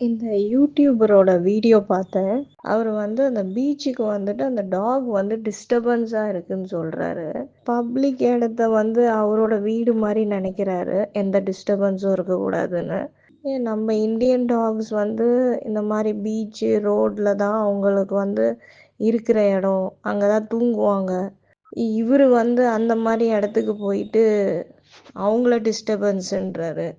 இந்த யூடியூபரோட வீடியோ பார்த்தேன். அவரு அந்த பீச்சுக்கு வந்துட்டு அந்த டாக் டிஸ்டர்பன்ஸா இருக்குன்னு சொல்றாரு. பப்ளிக் இடத்த அவரோட வீடு மாரி நெனைக்கிறாரு. எந்த டிஸ்டர்பன்ஸும் இருக்கக்கூடாதுன்னு. ஏன் நம்ம இந்தியன் டாக்ஸ் இந்த மாரி பீச்சு, ரோட்ல தான் அவங்களுக்கு இருக்கிற இடம். அங்க தான் தூங்குவாங்க. இவரு அந்த மாரி இடத்துக்கு போயிட்டு அவங்கள டிஸ்டர்பன்ஸ்ன்றாரு.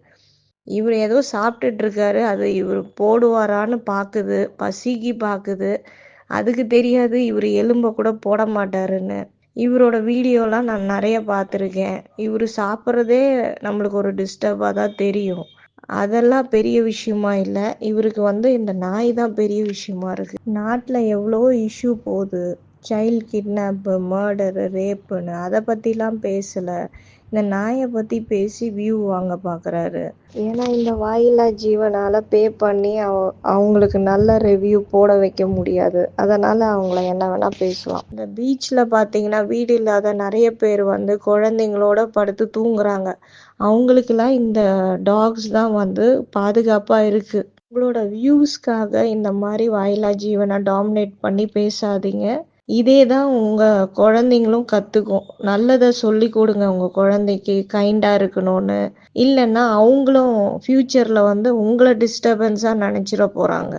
இவர் ஏதோ சாப்பிட்டுட்டு இருக்காரு. அது இவர் போடுவாரான்னு பாக்குது. பசிக்கு பாக்குது. அதுக்கு தெரியாது இவர் எலும்ப கூட போட மாட்டாருன்னு. இவரோட வீடியோலாம் நான் நிறைய பார்த்துருக்கேன். இவர் சாப்பிட்றதே நம்மளுக்கு ஒரு டிஸ்டர்பா தான் தெரியும். அதெல்லாம் பெரிய விஷயமா இல்ல. இவருக்கு இந்த நாய் தான் பெரிய விஷயமா இருக்கு. நாட்டுல எவ்வளோ இஷ்யூ போகுது. சைல்ட் கிட்னாப்பு, மர்டரு, ரேப்புன்னு அதை பற்றிலாம் பேசல. இந்த நாயை பற்றி பேசி வியூ வாங்க பார்க்குறாரு. ஏன்னா இந்த வாயில்லா ஜீவனால பே பண்ணி அவங்களுக்கு நல்ல ரிவ்யூ போட வைக்க முடியாது. அதனால அவங்கள என்ன வேணா பேசலாம். இந்த பீச்சில் பார்த்தீங்கன்னா வீடு இல்லாத நிறைய பேர் குழந்தைங்களோட படுத்து தூங்குறாங்க. அவங்களுக்கெல்லாம் இந்த டாக்ஸ் தான் பாதுகாப்பாக இருக்கு. உங்களோட வியூஸ்க்காக இந்த மாதிரி வாயில்லா ஜீவனை டாமினேட் பண்ணி பேசாதீங்க. இதே தான் உங்கள் குழந்தைங்களும் கற்றுக்கும். நல்லதை சொல்லி கொடுங்க உங்கள் குழந்தைக்கு, கைண்டாக இருக்கணும்னு. இல்லைன்னா அவங்களும் ஃப்யூச்சரில் உங்களை டிஸ்டர்பன்ஸாக நினச்சிட போகிறாங்க.